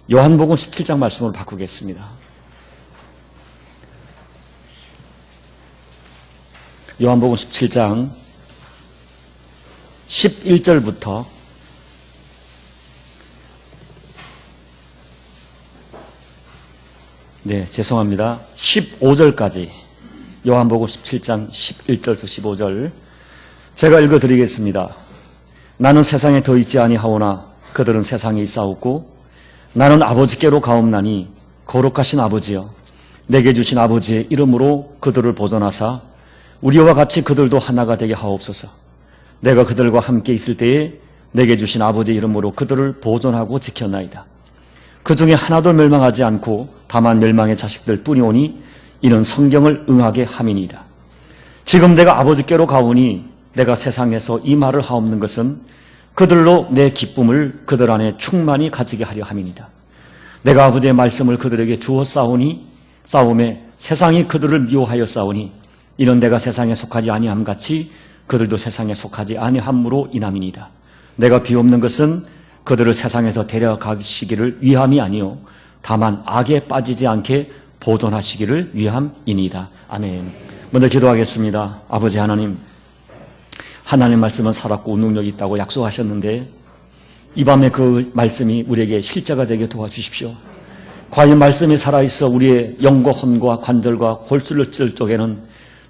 요한복음 17장 말씀으로 바꾸겠습니다. 요한복음 17장 11절부터 죄송합니다. 15절까지 요한복음 17장 11절부터 15절 제가 읽어드리겠습니다. 나는 세상에 더 있지 아니하오나 그들은 세상에 있사옵고 나는 아버지께로 가옵나니 거룩하신 아버지여 내게 주신 아버지의 이름으로 그들을 보존하사 우리와 같이 그들도 하나가 되게 하옵소서. 내가 그들과 함께 있을 때에 내게 주신 아버지의 이름으로 그들을 보존하고 지켰나이다. 그 중에 하나도 멸망하지 않고 다만 멸망의 자식들 뿐이오니 이는 성경을 응하게 함이니이다. 지금 내가 아버지께로 가오니 내가 세상에서 이 말을 하옵는 것은 그들로 내 기쁨을 그들 안에 충만히 가지게 하려 함이니이다. 내가 아버지의 말씀을 그들에게 주어 싸움에 세상이 그들을 미워하여 싸우니 이는 내가 세상에 속하지 아니함 같이 그들도 세상에 속하지 아니함으로 인함이니이다. 내가 비옵는 것은 그들을 세상에서 데려가시기를 위함이 아니요 다만 악에 빠지지 않게 보존하시기를 위함이니이다. 아멘. 먼저 기도하겠습니다. 아버지 하나님, 하나님 말씀은 살았고 능력이 있다고 약속하셨는데 이 밤에 그 말씀이 우리에게 실제가 되게 도와주십시오. 과연 말씀이 살아있어 우리의 영과 혼과 관절과 골수를 찔 쪽에는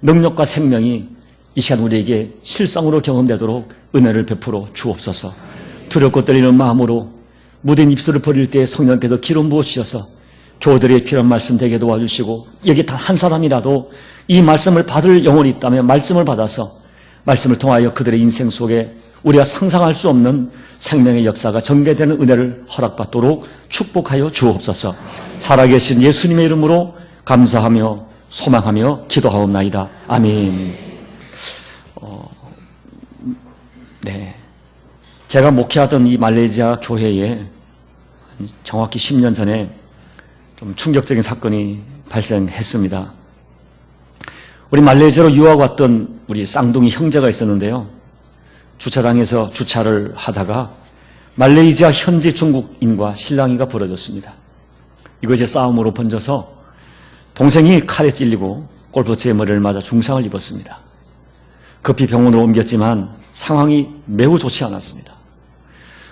능력과 생명이 이 시간 우리에게 실상으로 경험되도록 은혜를 베풀어 주옵소서. 두렵고 떨리는 마음으로 무딘 입술을 버릴 때 성령께서 기름 부어주셔서 교우들의 필요한 말씀 되게 도와주시고 여기 단 한 사람이라도 이 말씀을 받을 영혼이 있다면 말씀을 받아서 말씀을 통하여 그들의 인생 속에 우리가 상상할 수 없는 생명의 역사가 전개되는 은혜를 허락받도록 축복하여 주옵소서. 살아계신 예수님의 이름으로 감사하며 소망하며 기도하옵나이다. 아멘. 제가 목회하던 이 말레이시아 교회에 정확히 10년 전에 좀 충격적인 사건이 발생했습니다. 우리 말레이시아로 유학 왔던 우리 쌍둥이 형제가 있었는데요. 주차장에서 주차를 하다가 말레이시아 현지 중국인과 실랑이가 벌어졌습니다. 이것이 싸움으로 번져서 동생이 칼에 찔리고 골프채에 머리를 맞아 중상을 입었습니다. 급히 병원으로 옮겼지만 상황이 매우 좋지 않았습니다.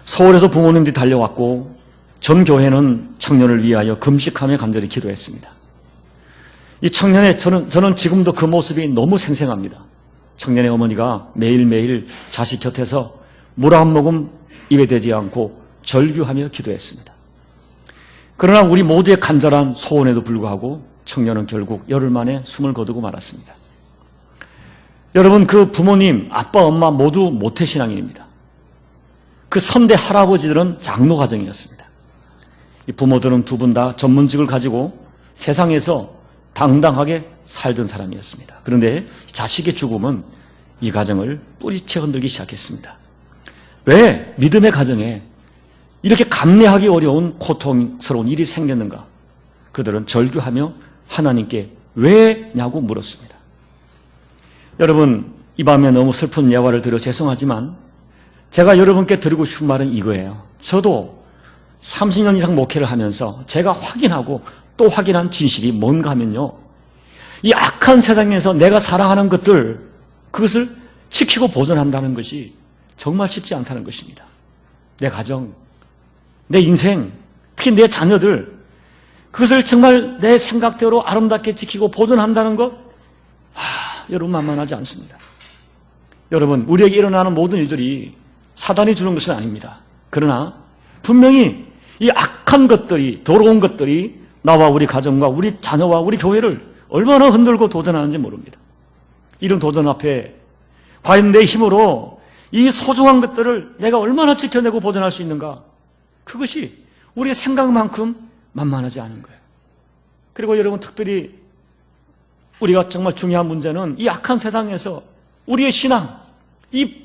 서울에서 부모님들이 달려왔고 전 교회는 청년을 위하여 금식하며 간절히 기도했습니다. 이 청년의 저는 지금도 그 모습이 너무 생생합니다. 청년의 어머니가 매일매일 자식 곁에서 물 한 모금 입에 대지 않고 절규하며 기도했습니다. 그러나 우리 모두의 간절한 소원에도 불구하고 청년은 결국 열흘 만에 숨을 거두고 말았습니다. 여러분, 그 부모님, 아빠, 엄마 모두 모태신앙인입니다. 그 선대 할아버지들은 장로 가정이었습니다. 이 부모들은 두 분 다 전문직을 가지고 세상에서 당당하게 살던 사람이었습니다. 그런데 자식의 죽음은 이 가정을 뿌리채 흔들기 시작했습니다. 왜 믿음의 가정에 이렇게 감내하기 어려운 고통스러운 일이 생겼는가? 그들은 절규하며 하나님께 왜냐고 물었습니다. 여러분, 이 밤에 너무 슬픈 예화를 드려 죄송하지만 제가 여러분께 드리고 싶은 말은 이거예요. 저도 30년 이상 목회를 하면서 제가 확인하고 또 확인한 진실이 뭔가 하면요, 이 악한 세상에서 내가 사랑하는 것들, 그것을 지키고 보존한다는 것이 정말 쉽지 않다는 것입니다. 내 가정, 내 인생, 특히 내 자녀들, 그것을 정말 내 생각대로 아름답게 지키고 보존한다는 것, 여러분 만만하지 않습니다. 여러분, 우리에게 일어나는 모든 일들이 사단이 주는 것은 아닙니다. 그러나 분명히 이 악한 것들이, 더러운 것들이 나와 우리 가정과 우리 자녀와 우리 교회를 얼마나 흔들고 도전하는지 모릅니다. 이런 도전 앞에 과연 내 힘으로 이 소중한 것들을 내가 얼마나 지켜내고 보존할 수 있는가? 그것이 우리의 생각만큼 만만하지 않은 거예요. 그리고 여러분, 특별히 우리가 정말 중요한 문제는 이 악한 세상에서 우리의 신앙, 이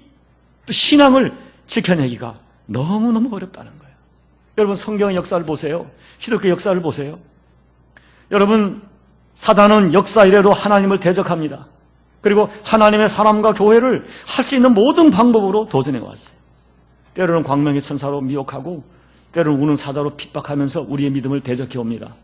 신앙을 지켜내기가 너무너무 어렵다는 거예요. 여러분, 성경의 역사를 보세요. 기독교 역사를 보세요. 여러분, 사단은 역사 이래로 하나님을 대적합니다. 그리고 하나님의 사람과 교회를 할 수 있는 모든 방법으로 도전해 왔어요. 때로는 광명의 천사로 미혹하고 때로는 우는 사자로 핍박하면서 우리의 믿음을 대적해 옵니다.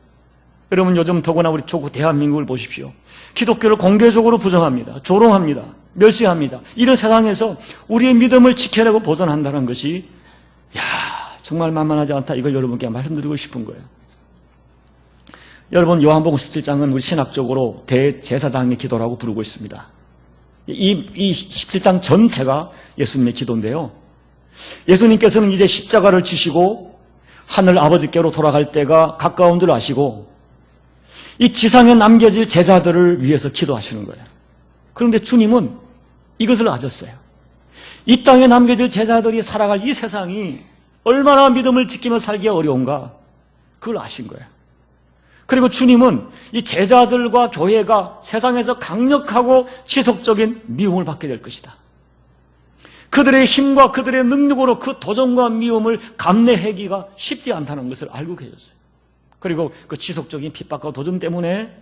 여러분, 요즘 더구나 우리 조국 대한민국을 보십시오. 기독교를 공개적으로 부정합니다. 조롱합니다. 멸시합니다. 이런 세상에서 우리의 믿음을 지켜내고 보존한다는 것이 정말 만만하지 않다. 이걸 여러분께 말씀드리고 싶은 거예요. 여러분, 요한복음 17장은 우리 신학적으로 대제사장의 기도라고 부르고 있습니다. 이 17장 전체가 예수님의 기도인데요. 예수님께서는 이제 십자가를 지시고 하늘 아버지께로 돌아갈 때가 가까운 줄 아시고 이 지상에 남겨질 제자들을 위해서 기도하시는 거예요. 그런데 주님은 이것을 아셨어요. 이 땅에 남겨질 제자들이 살아갈 이 세상이 얼마나 믿음을 지키며 살기가 어려운가, 그걸 아신 거예요. 그리고 주님은 이 제자들과 교회가 세상에서 강력하고 지속적인 미움을 받게 될 것이다. 그들의 힘과 그들의 능력으로 그 도전과 미움을 감내하기가 쉽지 않다는 것을 알고 계셨어요. 그리고 그 지속적인 핍박과 도전 때문에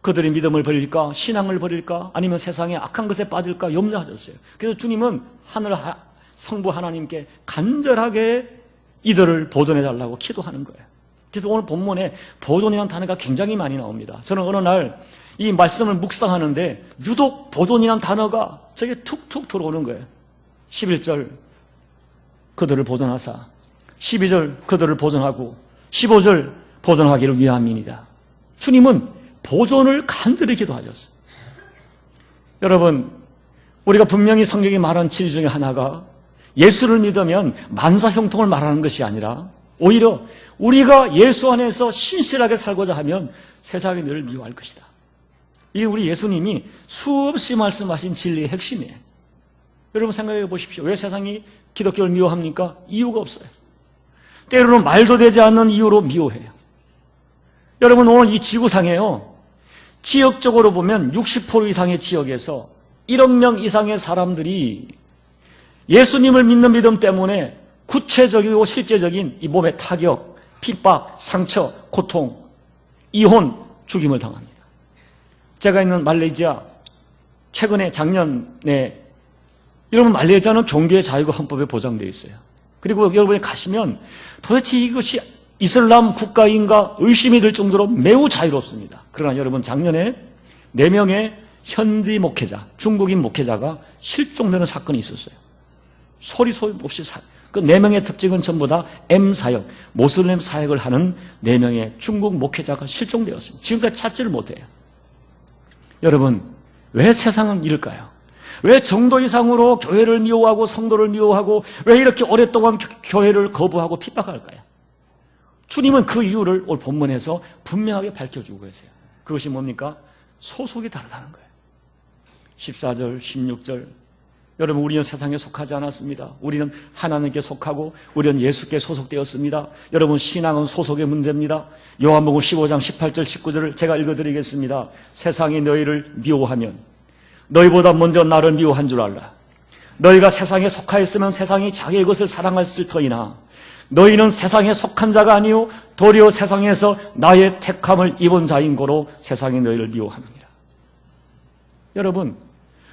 그들의 믿음을 버릴까, 신앙을 버릴까, 아니면 세상의 악한 것에 빠질까 염려하셨어요. 그래서 주님은 하늘 성부 하나님께 간절하게 이들을 보존해달라고 기도하는 거예요. 그래서 오늘 본문에 보존이라는 단어가 굉장히 많이 나옵니다. 저는 어느 날 이 말씀을 묵상하는데 유독 보존이라는 단어가 저게 툭툭 들어오는 거예요. 11절 그들을 보존하사, 12절 그들을 보존하고 15절 보존하기를 위함이니라. 주님은 보존을 간절히 기도하셨어요. 여러분, 우리가 분명히 성경이 말한 진리 중에 하나가 예수를 믿으면 만사 형통을 말하는 것이 아니라 오히려 우리가 예수 안에서 신실하게 살고자 하면 세상이 늘 미워할 것이다. 이게 우리 예수님이 수없이 말씀하신 진리의 핵심이에요. 여러분 생각해 보십시오. 왜 세상이 기독교를 미워합니까? 이유가 없어요. 때로는 말도 되지 않는 이유로 미워해요. 여러분, 오늘 이 지구상에요, 지역적으로 보면 60% 이상의 지역에서 1억 명 이상의 사람들이 예수님을 믿는 믿음 때문에 구체적이고 실제적인 이 몸의 타격, 핍박, 상처, 고통, 이혼, 죽임을 당합니다. 제가 있는 말레이시아, 최근에 작년에, 여러분 말레이시아는 종교의 자유가 헌법에 보장되어 있어요. 그리고 여러분이 가시면 도대체 이것이 이슬람 국가인가 의심이 들 정도로 매우 자유롭습니다. 그러나 여러분, 작년에 4명의 현지 목회자, 중국인 목회자가 실종되는 사건이 있었어요. 소리 없이 그 4명의 특징은 전부 다 M사역, 모슬렘 사역을 하는 4명의 중국 목회자가 실종되었습니다. 지금까지 찾지를 못해요. 여러분, 왜 세상은 이럴까요? 왜 정도 이상으로 교회를 미워하고 성도를 미워하고 왜 이렇게 오랫동안 교회를 거부하고 핍박할까요? 주님은 그 이유를 오늘 본문에서 분명하게 밝혀주고 계세요. 그것이 뭡니까? 소속이 다르다는 거예요. 14절, 16절. 여러분, 우리는 세상에 속하지 않았습니다. 우리는 하나님께 속하고 우리는 예수께 소속되었습니다. 여러분, 신앙은 소속의 문제입니다. 요한복음 15장 18절 19절을 제가 읽어드리겠습니다. 세상이 너희를 미워하면 너희보다 먼저 나를 미워한 줄 알라. 너희가 세상에 속하였으면 세상이 자기의 것을 사랑했을 터이나 너희는 세상에 속한 자가 아니요 도리어 세상에서 나의 택함을 입은 자인 고로 세상이 너희를 미워하느니라. 여러분,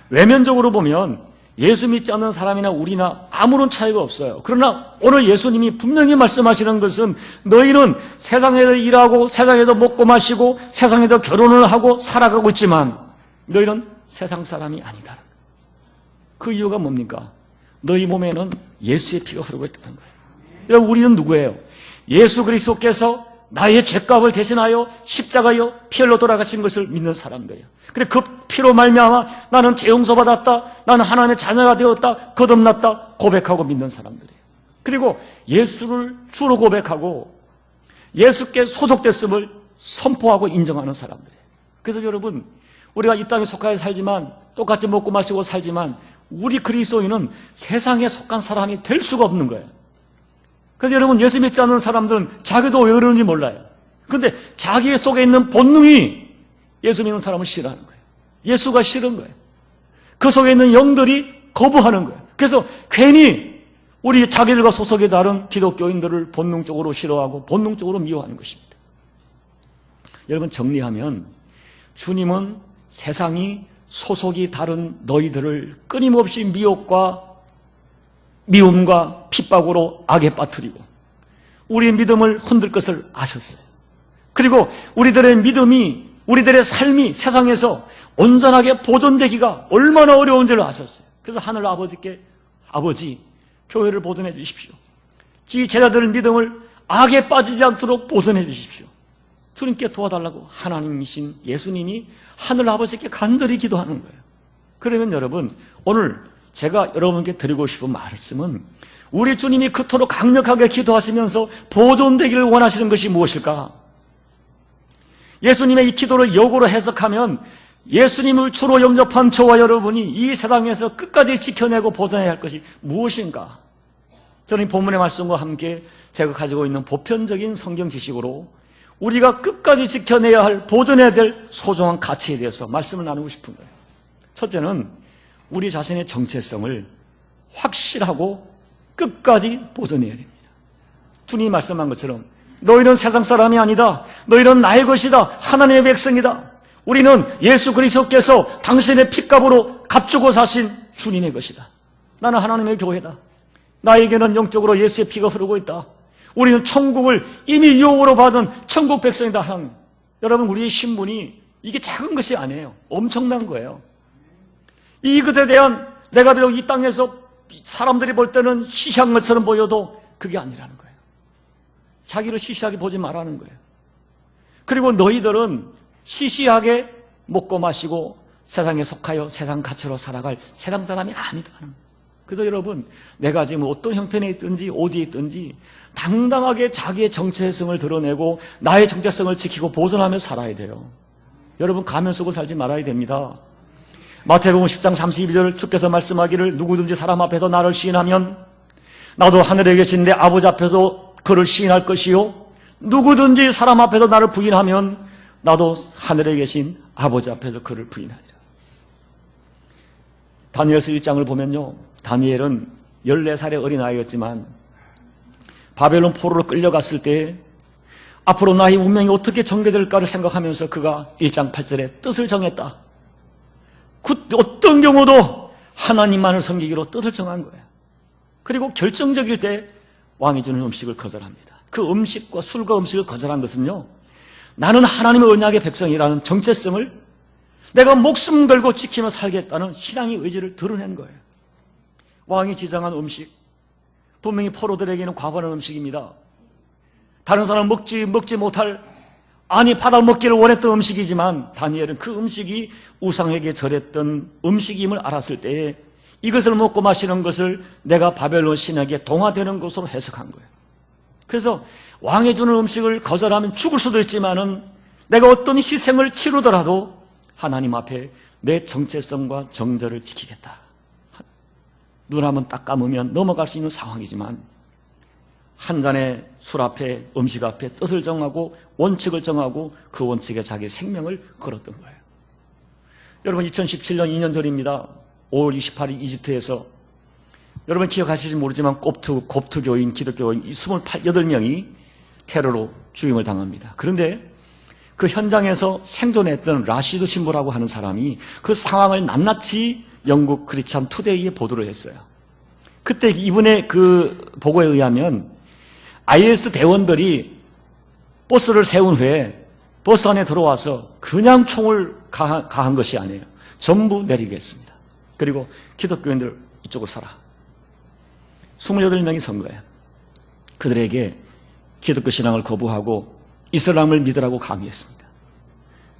외면적으로 보면 예수 믿지 않는 사람이나 우리나 아무런 차이가 없어요. 그러나 오늘 예수님이 분명히 말씀하시는 것은 너희는 세상에서 일하고 세상에서 먹고 마시고 세상에서 결혼을 하고 살아가고 있지만 너희는 세상 사람이 아니다. 그 이유가 뭡니까? 너희 몸에는 예수의 피가 흐르고 있다는 거예요. 여러분, 우리는 누구예요? 예수 그리스도께서 나의 죄값을 대신하여 십자가여 피 흘려 돌아가신 것을 믿는 사람들이에요. 그래, 그 피로 말미암아 나는 죄 용서받았다, 나는 하나님의 자녀가 되었다, 거듭났다 고백하고 믿는 사람들이에요. 그리고 예수를 주로 고백하고 예수께 소속됐음을 선포하고 인정하는 사람들이에요. 그래서 여러분, 우리가 이 땅에 속하여 살지만 똑같이 먹고 마시고 살지만 우리 그리스도인은 세상에 속한 사람이 될 수가 없는 거예요. 그래서 여러분, 예수 믿지 않는 사람들은 자기도 왜 그러는지 몰라요. 그런데 자기 속에 있는 본능이 예수 믿는 사람을 싫어하는 거예요. 예수가 싫은 거예요. 그 속에 있는 영들이 거부하는 거예요. 그래서 괜히 우리 자기들과 소속이 다른 기독교인들을 본능적으로 싫어하고 본능적으로 미워하는 것입니다. 여러분, 정리하면 주님은 세상이 소속이 다른 너희들을 끊임없이 미움과 핍박으로 악에 빠뜨리고 우리의 믿음을 흔들 것을 아셨어요. 그리고 우리들의 믿음이, 우리들의 삶이 세상에서 온전하게 보존되기가 얼마나 어려운 줄 아셨어요. 그래서 하늘 아버지께, 아버지, 교회를 보존해 주십시오. 지 제자들의 믿음을 악에 빠지지 않도록 보존해 주십시오. 주님께 도와달라고 하나님이신 예수님이 하늘 아버지께 간절히 기도하는 거예요. 그러면 여러분, 오늘 제가 여러분께 드리고 싶은 말씀은 우리 주님이 그토록 강력하게 기도하시면서 보존되기를 원하시는 것이 무엇일까? 예수님의 이 기도를 역으로 해석하면 예수님을 주로 영접한 저와 여러분이 이 세상에서 끝까지 지켜내고 보존해야 할 것이 무엇인가? 저는 이 본문의 말씀과 함께 제가 가지고 있는 보편적인 성경 지식으로 우리가 끝까지 지켜내야 할, 보존해야 될 소중한 가치에 대해서 말씀을 나누고 싶은 거예요. 첫째는 우리 자신의 정체성을 확실하고 끝까지 보존해야 됩니다. 주님이 말씀한 것처럼 너희는 세상 사람이 아니다. 너희는 나의 것이다. 하나님의 백성이다. 우리는 예수 그리스도께서 당신의 핏값으로 값주고 사신 주님의 것이다. 나는 하나님의 교회다. 나에게는 영적으로 예수의 피가 흐르고 있다. 우리는 천국을 이미 유업으로 받은 천국 백성이다. 하나님. 여러분, 우리의 신분이 이게 작은 것이 아니에요. 엄청난 거예요. 이것에 대한, 내가 비록 이 땅에서 사람들이 볼 때는 시시한 것처럼 보여도 그게 아니라는 거예요. 자기를 시시하게 보지 말라는 거예요. 그리고 너희들은 시시하게 먹고 마시고 세상에 속하여 세상 가치로 살아갈 세상 사람이 아니다. 그래서 여러분, 내가 지금 어떤 형편에 있든지 어디에 있든지 당당하게 자기의 정체성을 드러내고 나의 정체성을 지키고 보존하며 살아야 돼요. 여러분, 가면 쓰고 살지 말아야 됩니다. 마태복음 10장 32절 주께서 말씀하기를 누구든지 사람 앞에서 나를 시인하면 나도 하늘에 계신 내 아버지 앞에서 그를 시인할 것이요 누구든지 사람 앞에서 나를 부인하면 나도 하늘에 계신 아버지 앞에서 그를 부인하리라. 다니엘서 1장을 보면요, 다니엘은 14살의 어린아이였지만 바벨론 포로로 끌려갔을 때 앞으로 나의 운명이 어떻게 전개될까를 생각하면서 그가 1장 8절에 뜻을 정했다. 그 어떤 경우도 하나님만을 섬기기로 뜻을 정한 거예요. 그리고 결정적일 때 왕이 주는 음식을 거절합니다. 그 음식과 술과 음식을 거절한 것은요, 나는 하나님의 언약의 백성이라는 정체성을 내가 목숨 걸고 지키며 살겠다는 신앙의 의지를 드러낸 거예요. 왕이 지정한 음식, 분명히 포로들에게는 과반한 음식입니다. 다른 사람은 먹지 못할, 아니 받아 먹기를 원했던 음식이지만 다니엘은 그 음식이 우상에게 절했던 음식임을 알았을 때에 이것을 먹고 마시는 것을 내가 바벨론 신에게 동화되는 것으로 해석한 거예요. 그래서 왕이 주는 음식을 거절하면 죽을 수도 있지만은 내가 어떤 희생을 치르더라도 하나님 앞에 내 정체성과 정절을 지키겠다. 눈 한번 딱 감으면 넘어갈 수 있는 상황이지만 한 잔의 술 앞에, 음식 앞에 뜻을 정하고 원칙을 정하고 그 원칙에 자기 생명을 걸었던 거예요. 여러분, 2017년 2년 전입니다. 5월 28일 이집트에서 여러분 기억하실지 모르지만 곱트 교인, 기독교인 28명이 테러로 죽임을 당합니다. 그런데 그 현장에서 생존했던 라시드 신부라고 하는 사람이 그 상황을 낱낱이 영국 크리스찬 투데이에 보도를 했어요. 그때 이분의 그 보고에 의하면 IS 대원들이 버스를 세운 후에 버스 안에 들어와서 그냥 총을 가한 것이 아니에요. 전부 내리게 했습니다. 그리고 기독교인들 이쪽으로 서라. 28명이 선 거예요. 그들에게 기독교 신앙을 거부하고 이슬람을 믿으라고 강요했습니다.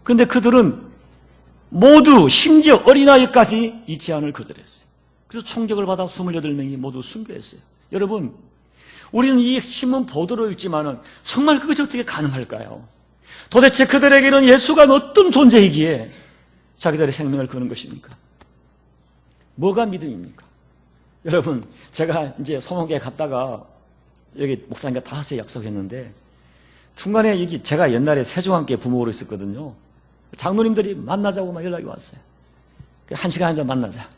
그런데 그들은 모두 심지어 어린아이까지 이 제안을 거절했어요. 그래서 총격을 받아 28명이 모두 순교했어요. 여러분, 우리는 이 신문 보도로 읽지만은 정말 그것이 어떻게 가능할까요? 도대체 그들에게는 예수가 어떤 존재이기에 자기들의 생명을 거는 것입니까? 뭐가 믿음입니까? 여러분, 제가 이제 소망교회 갔다가 여기 목사님과 5시에 약속했는데 중간에 여기 제가 옛날에 세종함께 부모로 있었거든요. 장로님들이 만나자고 막 연락이 왔어요. 1시간 한잔 만나자.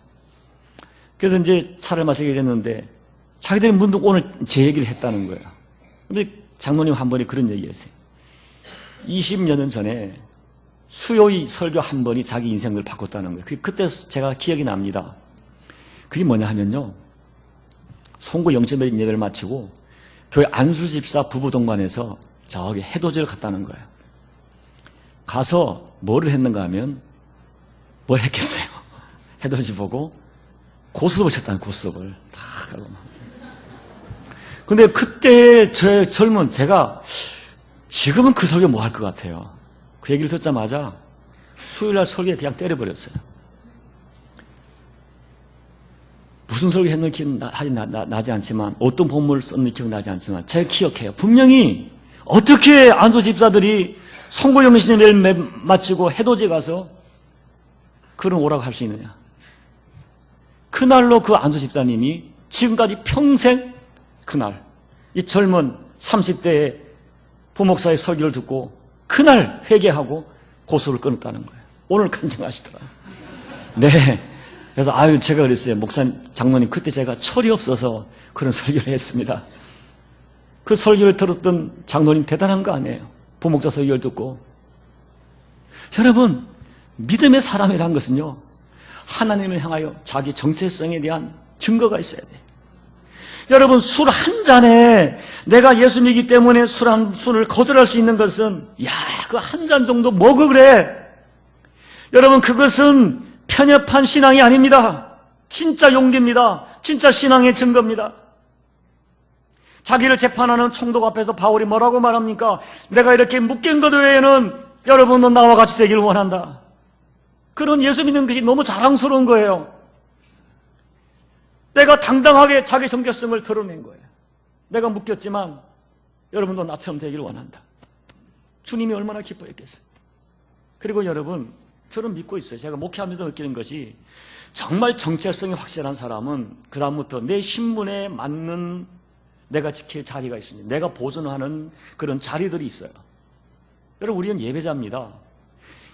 그래서 이제 차를 마시게 됐는데 자기들이 문득 오늘 제 얘기를 했다는 거예요. 근데 장로님 한 번이 그런 얘기 했어요. 20여 년 전에 수요일 설교 한 번이 자기 인생을 바꿨다는 거예요. 그때 제가 기억이 납니다. 그게 뭐냐 하면요, 송구 영접의 예배를 마치고 교회 안수집사 부부 동반해서 저기 해돋이를 갔다는 거예요. 가서 뭐를 했는가 하면 뭘 했겠어요. 해돋이 보고 고스톱을 쳤다는 고스톱을 다 가고 나왔어요. 근데 그때 제 젊은 제가 지금은 그 설교 뭐 할 것 같아요. 그 얘기를 듣자마자 수요일날 설교에 그냥 때려버렸어요. 무슨 설교 했는지 나지 않지만 어떤 본문을 썼는지 기억나지 않지만 제가 기억해요. 분명히 어떻게 안수 집사들이 성고영신을 마치고 해돋이 가서 그런 오라고 할 수 있느냐. 그날로 그 안수 집사님이 지금까지 평생 그날 이 젊은 30대의 부목사의 설교를 듣고 그날 회개하고 고소를 끊었다는 거예요. 오늘 간증하시더라. 네. 그래서 제가 그랬어요. 목사님, 장로님, 그때 제가 철이 없어서 그런 설교를 했습니다. 그 설교를 들었던 장로님 대단한 거 아니에요? 부목사 설교를 듣고. 여러분, 믿음의 사람이란 것은요, 하나님을 향하여 자기 정체성에 대한 증거가 있어야 돼요. 여러분, 술 한 잔에 내가 예수 믿기 때문에 술을 거절할 수 있는 것은, 그 한 잔 정도 먹어 그래. 여러분, 그것은 편협한 신앙이 아닙니다. 진짜 용기입니다. 진짜 신앙의 증거입니다. 자기를 재판하는 총독 앞에서 바울이 뭐라고 말합니까? 내가 이렇게 묶인 것 외에는 여러분도 나와 같이 되기를 원한다. 그런 예수 믿는 것이 너무 자랑스러운 거예요. 내가 당당하게 자기 정체성을 드러낸 거예요. 내가 묶였지만 여러분도 나처럼 되기를 원한다. 주님이 얼마나 기뻐했겠어요. 그리고 여러분, 저는 믿고 있어요. 제가 목회하면서 느끼는 것이 정말 정체성이 확실한 사람은 그 다음부터 내 신분에 맞는 내가 지킬 자리가 있습니다. 내가 보존하는 그런 자리들이 있어요. 여러분, 우리는 예배자입니다.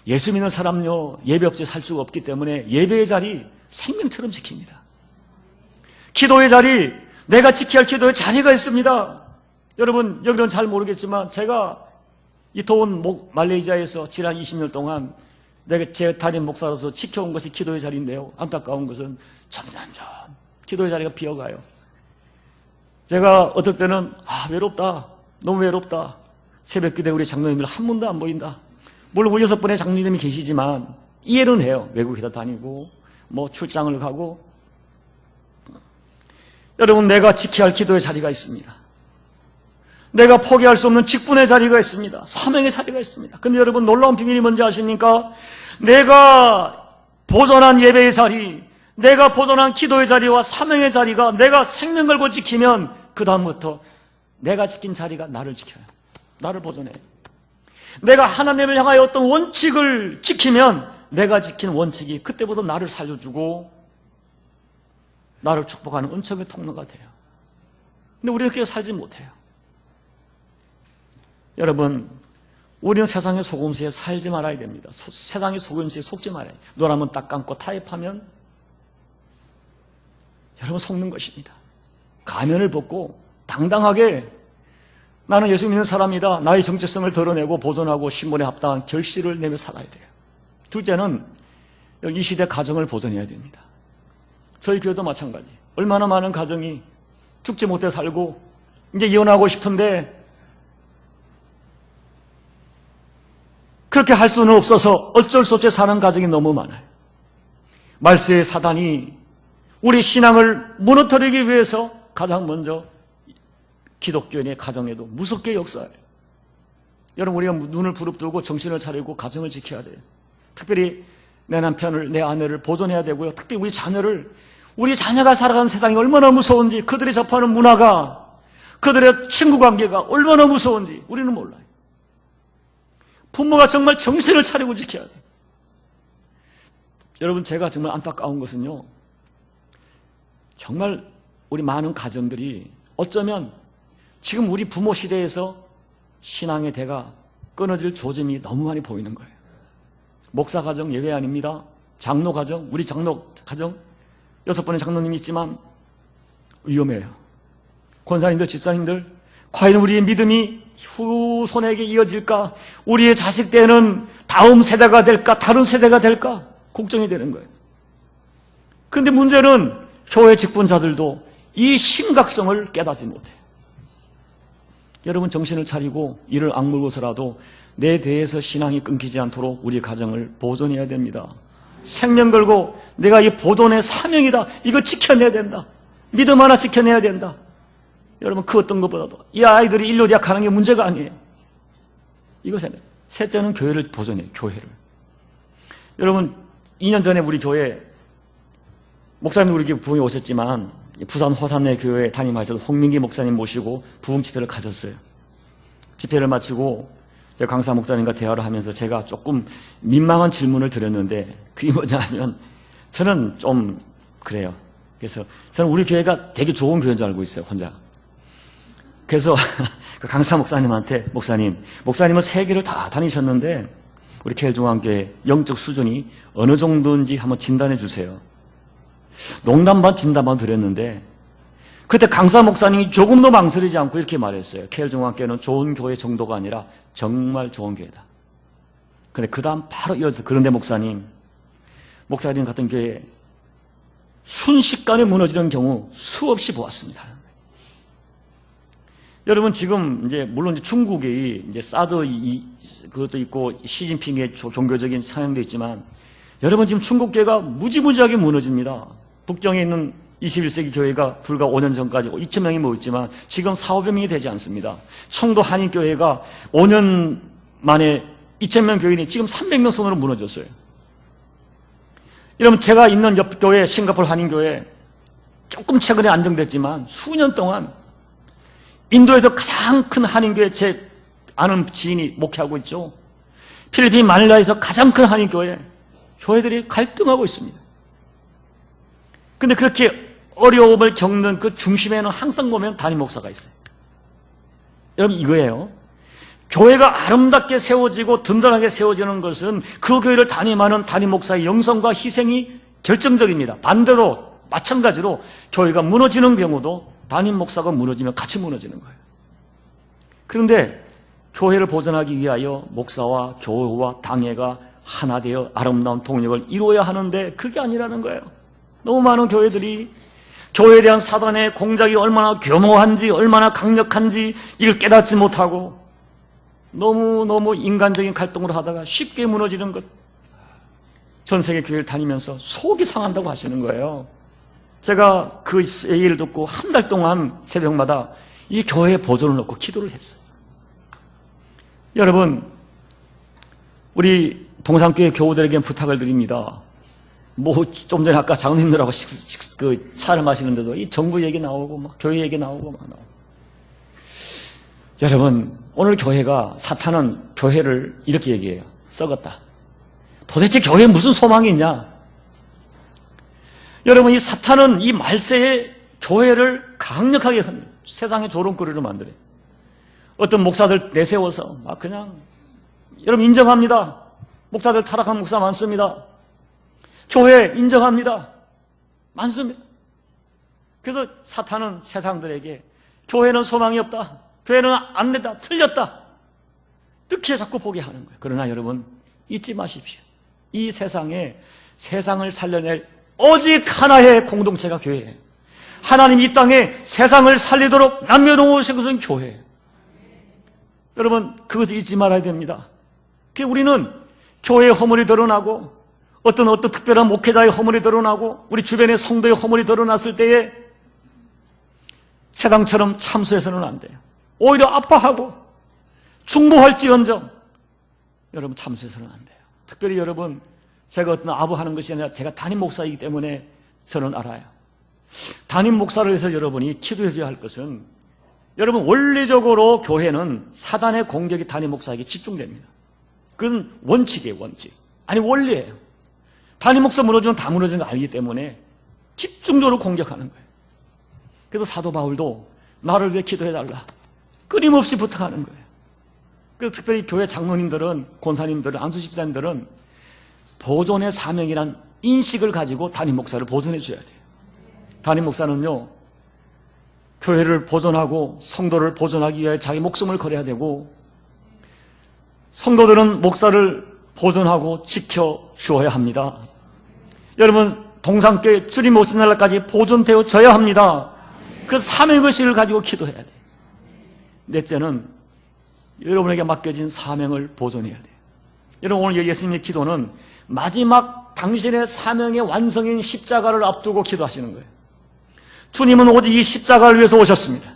예수 믿는 사람요, 예배 없이 살 수가 없기 때문에 예배의 자리 생명처럼 지킵니다. 기도의 자리, 내가 지켜야 할 기도의 자리가 있습니다. 여러분, 여기는 잘 모르겠지만 제가 이 더운 말레이시아에서 지난 20년 동안 내가 제 담임 목사로서 지켜온 것이 기도의 자리인데요. 안타까운 것은 점점 기도의 자리가 비어가요. 제가 어떨 때는 외롭다, 너무 외롭다. 새벽기도에 우리 장로님들 한 분도 안 보인다. 물론 6분의 장로님이 계시지만 이해는 해요. 외국에다 다니고 출장을 가고. 여러분, 내가 지켜야 할 기도의 자리가 있습니다. 내가 포기할 수 없는 직분의 자리가 있습니다. 사명의 자리가 있습니다. 근데 여러분, 놀라운 비밀이 뭔지 아십니까? 내가 보존한 예배의 자리, 내가 보존한 기도의 자리와 사명의 자리가 내가 생명 걸고 지키면 그 다음부터 내가 지킨 자리가 나를 지켜요. 나를 보존해요. 내가 하나님을 향하여 어떤 원칙을 지키면 내가 지킨 원칙이 그때부터 나를 살려주고 나를 축복하는 은총의 통로가 돼요. 근데 우리는 그렇게 살지 못해요. 여러분, 우리는 세상의 속음수에 살지 말아야 됩니다. 세상의 속음수에 속지 말아야 돼요. 눈 한번 딱 감고 타협하면 여러분 속는 것입니다. 가면을 벗고 당당하게 나는 예수 믿는 사람이다. 나의 정체성을 드러내고 보존하고 신분에 합당한 결실을 내며 살아야 돼요. 둘째는 이 시대 가정을 보존해야 됩니다. 저희 교회도 마찬가지. 얼마나 많은 가정이 죽지 못해 살고 이제 이혼하고 싶은데 그렇게 할 수는 없어서 어쩔 수 없이 사는 가정이 너무 많아요. 말세의 사단이 우리 신앙을 무너뜨리기 위해서 가장 먼저 기독교인의 가정에도 무섭게 역사해요. 여러분, 우리가 눈을 부릅뜨고 정신을 차리고 가정을 지켜야 돼요. 특별히 내 남편을, 내 아내를 보존해야 되고요. 특별히 우리 자녀를, 우리 자녀가 살아가는 세상이 얼마나 무서운지, 그들이 접하는 문화가, 그들의 친구 관계가 얼마나 무서운지 우리는 몰라요. 부모가 정말 정신을 차리고 지켜야 돼요. 여러분, 제가 정말 안타까운 것은요, 정말 우리 많은 가정들이 어쩌면 지금 우리 부모 시대에서 신앙의 대가 끊어질 조짐이 너무 많이 보이는 거예요. 목사 가정 예외 아닙니다. 장로 가정, 우리 장로 가정 6분의 장로님이 있지만 위험해요. 권사님들, 집사님들, 과연 우리의 믿음이 후손에게 이어질까? 우리의 자식 때는 다음 세대가 될까? 다른 세대가 될까? 걱정이 되는 거예요. 그런데 문제는 교회 직분자들도 이 심각성을 깨닫지 못해요. 여러분 정신을 차리고 이를 악물고서라도 내 대해서 신앙이 끊기지 않도록 우리 가정을 보존해야 됩니다. 생명 걸고 내가 이 보존의 사명이다. 이거 지켜내야 된다. 믿음 하나 지켜내야 된다. 여러분 그 어떤 것보다도 이 아이들이 일로대학 가는 게 문제가 아니에요. 이것은 셋째는 교회를 보존해요. 교회를. 여러분 2년 전에 우리 교회 목사님 우리 부흥에 오셨지만 부산 화산내 교회 담임하셔서 홍민기 목사님 모시고 부흥 집회를 가졌어요. 집회를 마치고 제가 강사 목사님과 대화를 하면서 제가 조금 민망한 질문을 드렸는데 그게 뭐냐면 저는 좀 그래요. 그래서 저는 우리 교회가 되게 좋은 교회인 줄 알고 있어요. 혼자. 그래서 그 강사 목사님한테 목사님은 세계를 다 다니셨는데 우리 KL중앙교회 영적 수준이 어느 정도인지 한번 진단해 주세요. 농담 반 진담 반 드렸는데 그때 강사 목사님이 조금도 망설이지 않고 이렇게 말했어요. KL중앙교회는 좋은 교회 정도가 아니라 정말 좋은 교회다. 근데 그 다음 바로 이어서 그런데 목사님 같은 교회 순식간에 무너지는 경우 수없이 보았습니다. 여러분 지금 이제 물론 중국이 이제 사드 그것도 있고 시진핑의 종교적인 성향도 있지만 여러분 지금 중국 교회가 무지무지하게 무너집니다. 북경에 있는 21세기 교회가 불과 5년 전까지 2,000명이 모였지만 지금 4,500명이 되지 않습니다. 청도 한인교회가 5년 만에 2,000명 교인이 지금 300명 손으로 무너졌어요. 여러분 제가 있는 옆 교회 싱가포르 한인교회 조금 최근에 안정됐지만 수년 동안 인도에서 가장 큰 한인교회 제 아는 지인이 목회하고 있죠. 필리핀 마닐라에서 가장 큰 한인교회 교회들이 갈등하고 있습니다. 근데 그렇게 어려움을 겪는 그 중심에는 항상 보면 담임 목사가 있어요. 여러분 이거예요. 교회가 아름답게 세워지고 든든하게 세워지는 것은 그 교회를 담임하는 담임 목사의 영성과 희생이 결정적입니다. 반대로 마찬가지로 교회가 무너지는 경우도 담임 목사가 무너지면 같이 무너지는 거예요. 그런데 교회를 보존하기 위하여 목사와 교우와 당회가 하나 되어 아름다운 동력을 이루어야 하는데 그게 아니라는 거예요. 너무 많은 교회들이 교회에 대한 사단의 공작이 얼마나 교모한지 얼마나 강력한지 이걸 깨닫지 못하고 너무 인간적인 갈등으로 하다가 쉽게 무너지는 것. 전 세계 교회를 다니면서 속이 상한다고 하시는 거예요. 제가 그 얘기를 듣고 한 달 동안 새벽마다 이 교회에 보존을 놓고 기도를 했어요. 여러분 우리 동산교회 교우들에게 부탁을 드립니다. 좀 전에 아까 장로님들하고 그 차를 마시는데도 이 정부 얘기 나오고 막 교회 얘기 나오고 막 나오고. 여러분 오늘 교회가 사탄은 교회를 이렇게 얘기해요. 썩었다. 도대체 교회에 무슨 소망이 있냐? 여러분 이 사탄은 이 말세에 교회를 강력하게 세상의 조롱거리로 만들어요. 어떤 목사들 내세워서 막 그냥 여러분 인정합니다. 목사들 타락한 목사 많습니다. 교회 인정합니다. 많습니다. 그래서 사탄은 세상들에게 교회는 소망이 없다. 교회는 안 된다. 틀렸다. 이렇게 자꾸 보게 하는 거예요. 그러나 여러분 잊지 마십시오. 이 세상에 세상을 살려낼 오직 하나의 공동체가 교회예요. 하나님 이 땅에 세상을 살리도록 남겨놓으신 것은 교회예요. 여러분 그것을 잊지 말아야 됩니다. 우리는 교회의 허물이 드러나고 어떤 특별한 목회자의 허물이 드러나고 우리 주변의 성도의 허물이 드러났을 때에 세상처럼 참수해서는 안 돼요. 오히려 아파하고 중보할지언정 여러분 참수해서는 안 돼요. 특별히 여러분 제가 어떤 아부하는 것이 아니라 제가 담임 목사이기 때문에 저는 알아요. 담임 목사를 위해서 여러분이 기도해 줘야 할 것은 여러분 원리적으로 교회는 사단의 공격이 담임 목사에게 집중됩니다. 그건 원칙이에요. 원칙. 아니 원리예요. 담임 목사 무너지면 다 무너지는 거 알기 때문에 집중적으로 공격하는 거예요. 그래서 사도 바울도 나를 위해 기도해달라 끊임없이 부탁하는 거예요. 그래서 특별히 교회 장로님들은 권사님들은 안수집사님들은 보존의 사명이란 인식을 가지고 담임 목사를 보존해 줘야 돼요. 담임 목사는요 교회를 보존하고 성도를 보존하기 위해 자기 목숨을 걸어야 되고 성도들은 목사를 보존하고 지켜주어야 합니다. 여러분 동산교회 주님 오신 날까지 보존되어져야 합니다. 그 사명의식을 가지고 기도해야 돼요. 넷째는 여러분에게 맡겨진 사명을 보존해야 돼요. 여러분, 오늘 예수님의 기도는 마지막 당신의 사명의 완성인 십자가를 앞두고 기도하시는 거예요. 주님은 오직 이 십자가를 위해서 오셨습니다.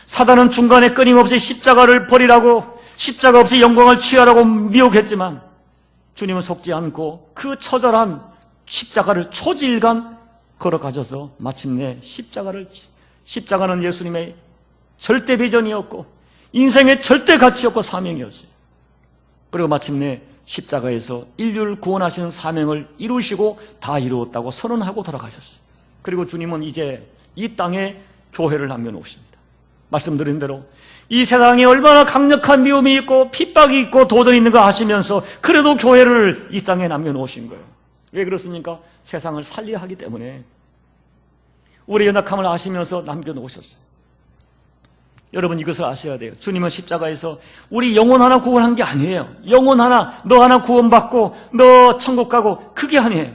사단은 중간에 끊임없이 십자가를 버리라고, 십자가 없이 영광을 취하라고 미혹했지만 주님은 속지 않고 그 처절한 십자가를 초지일간 걸어가셔서 마침내 십자가는 예수님의 절대 비전이었고 인생의 절대 가치였고 사명이었어요. 그리고 마침내 십자가에서 인류를 구원하시는 사명을 이루시고 다 이루었다고 선언하고 돌아가셨어요. 그리고 주님은 이제 이 땅에 교회를 남겨놓으십니다. 말씀드린 대로 이 세상에 얼마나 강력한 미움이 있고 핍박이 있고 도전이 있는 거 아시면서 그래도 교회를 이 땅에 남겨놓으신 거예요. 왜 그렇습니까? 세상을 살려야 하기 때문에. 우리의 연약함을 아시면서 남겨놓으셨어요. 여러분, 이것을 아셔야 돼요. 주님은 십자가에서 우리 영혼 하나 구원한 게 아니에요. 영혼 하나, 너 하나 구원받고 너 천국 가고, 그게 아니에요.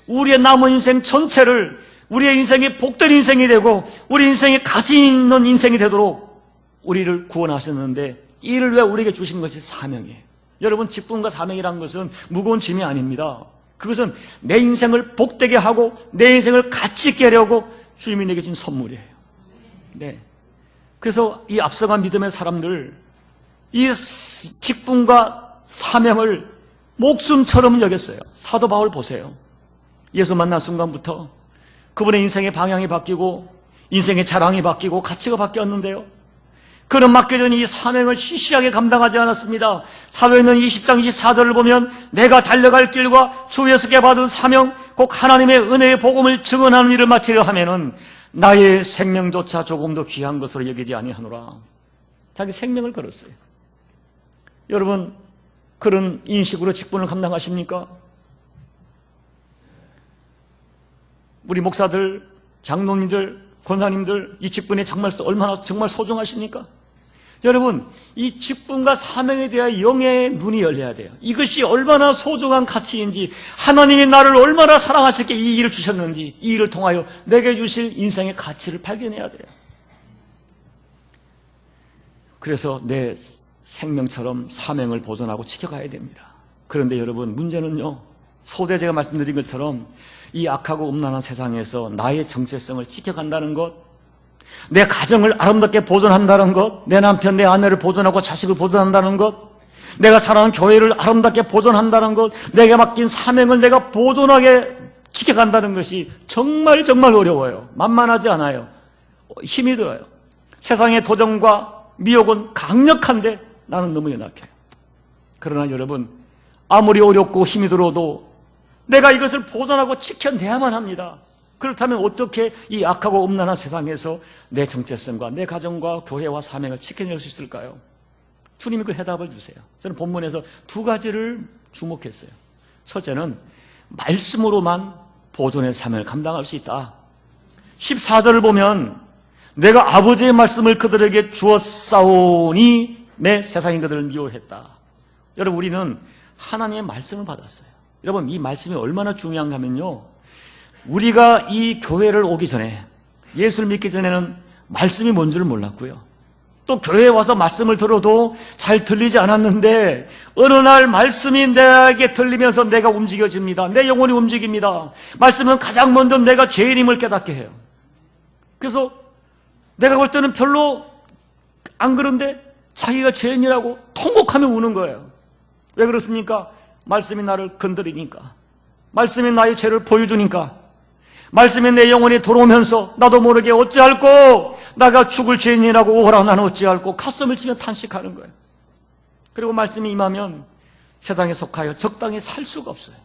우리의 남은 인생 전체를, 우리의 인생이 복된 인생이 되고 우리 인생이 가치 있는 인생이 되도록 우리를 구원하셨는데, 이를 왜 우리에게 주신 것이 사명이에요. 여러분, 직분과 사명이란 것은 무거운 짐이 아닙니다. 그것은 내 인생을 복되게 하고 내 인생을 가치 있게 하려고 주님이 내게 준 선물이에요. 네. 그래서 이 앞서간 믿음의 사람들, 이 직분과 사명을 목숨처럼 여겼어요. 사도 바울 보세요. 예수 만난 순간부터 그분의 인생의 방향이 바뀌고 인생의 자랑이 바뀌고 가치가 바뀌었는데요, 그는 맡겨진 이 사명을 시시하게 감당하지 않았습니다. 사도행전 20장 24절을 보면 내가 달려갈 길과 주 예수께 받은 사명, 꼭 하나님의 은혜의 복음을 증언하는 일을 마치려 하면은 나의 생명조차 조금도 귀한 것으로 여기지 아니하노라. 자기 생명을 걸었어요. 여러분, 그런 인식으로 직분을 감당하십니까? 우리 목사들, 장로님들, 권사님들, 이 직분이 얼마나 정말 소중하십니까? 여러분, 이 직분과 사명에 대한 영의 눈이 열려야 돼요. 이것이 얼마나 소중한 가치인지, 하나님이 나를 얼마나 사랑하셨기에 이 일을 주셨는지, 이 일을 통하여 내게 주실 인생의 가치를 발견해야 돼요. 그래서 내 생명처럼 사명을 보존하고 지켜가야 됩니다. 그런데 여러분, 문제는요, 소대 제가 말씀드린 것처럼 이 악하고 음란한 세상에서 나의 정체성을 지켜간다는 것, 내 가정을 아름답게 보존한다는 것, 내 남편, 내 아내를 보존하고 자식을 보존한다는 것, 내가 사랑하는 교회를 아름답게 보존한다는 것, 내게 맡긴 사명을 내가 보존하게 지켜간다는 것이 정말 어려워요. 만만하지 않아요. 힘이 들어요. 세상의 도전과 미혹은 강력한데 나는 너무 연약해요. 그러나 여러분, 아무리 어렵고 힘이 들어도 내가 이것을 보존하고 지켜내야만 합니다. 그렇다면 어떻게 이 악하고 음란한 세상에서 내 정체성과 내 가정과 교회와 사명을 지켜낼 수 있을까요? 주님이 그 해답을 주세요. 저는 본문에서 두 가지를 주목했어요. 첫째는 말씀으로만 보존의 사명을 감당할 수 있다. 14절을 보면 내가 아버지의 말씀을 그들에게 주었사오니 내 세상인 그들을 미워했다. 여러분, 우리는 하나님의 말씀을 받았어요. 여러분, 이 말씀이 얼마나 중요한가 하면요, 우리가 이 교회를 오기 전에, 예수를 믿기 전에는 말씀이 뭔 줄 몰랐고요, 또 교회에 와서 말씀을 들어도 잘 들리지 않았는데 어느 날 말씀이 내게 들리면서 내가 움직여집니다. 내 영혼이 움직입니다. 말씀은 가장 먼저 내가 죄인임을 깨닫게 해요. 그래서 내가 볼 때는 별로 안 그런데 자기가 죄인이라고 통곡하며 우는 거예요. 왜 그렇습니까? 말씀이 나를 건드리니까, 말씀이 나의 죄를 보여주니까, 말씀이 내 영혼이 들어오면서 나도 모르게 어찌할꼬, 나가 죽을 죄인이라고 오호라 나는 어찌할꼬 가슴을 치며 탄식하는 거예요. 그리고 말씀이 임하면 세상에 속하여 적당히 살 수가 없어요.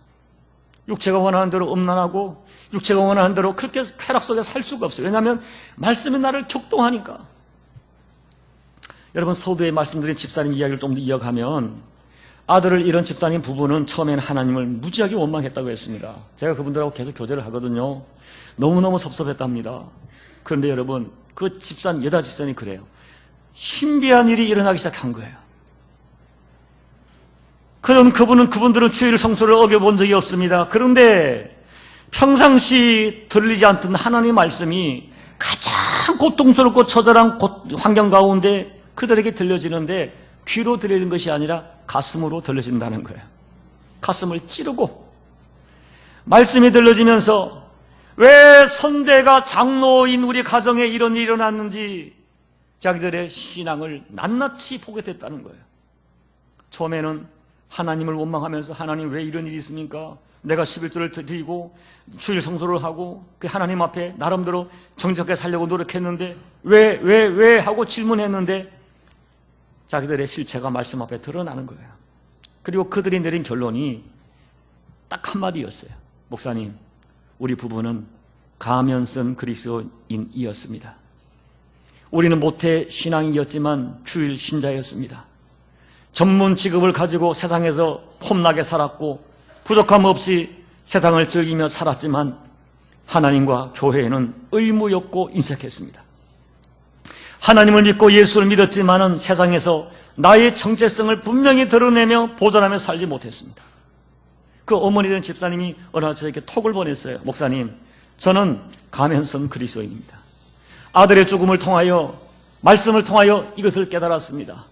육체가 원하는 대로 음란하고 육체가 원하는 대로 그렇게 쾌락 속에 살 수가 없어요. 왜냐하면 말씀이 나를 격동하니까. 여러분, 서두에 말씀드린 집사님 이야기를 좀 더 이어가면, 아들을 잃은 집사님 부부는 처음에는 하나님을 무지하게 원망했다고 했습니다. 제가 그분들하고 계속 교제를 하거든요. 너무너무 섭섭했답니다. 그런데 여러분, 그 집사님, 여자 집사님이 그래요. 신비한 일이 일어나기 시작한 거예요. 그분은 그분들은 주일 성소를 어겨본 적이 없습니다. 그런데 평상시 들리지 않던 하나님의 말씀이 가장 고통스럽고 처절한 환경 가운데 그들에게 들려지는데 귀로 들리는 것이 아니라 가슴으로 들려진다는 거예요. 가슴을 찌르고 말씀이 들려지면서 왜 선대가 장로인 우리 가정에 이런 일이 일어났는지 자기들의 신앙을 낱낱이 보게 됐다는 거예요. 처음에는 하나님을 원망하면서 하나님 왜 이런 일이 있습니까? 내가 11조를 드리고 주일 성소를 하고 그 하나님 앞에 나름대로 정직하게 살려고 노력했는데 왜 하고 질문했는데 자기들의 실체가 말씀 앞에 드러나는 거예요. 그리고 그들이 내린 결론이 딱 한마디였어요. 목사님, 우리 부부는 가면 쓴 그리스도인이었습니다. 우리는 모태 신앙이었지만 주일 신자였습니다. 전문 직업을 가지고 세상에서 폼나게 살았고 부족함 없이 세상을 즐기며 살았지만 하나님과 교회에는 의무였고 인색했습니다. 하나님을 믿고 예수를 믿었지만은 세상에서 나의 정체성을 분명히 드러내며 보존하며 살지 못했습니다. 그 어머니 된 집사님이 어느 날 저에게 톡을 보냈어요. 목사님, 저는 가면선 그리스도인입니다. 아들의 죽음을 통하여 말씀을 통하여 이것을 깨달았습니다.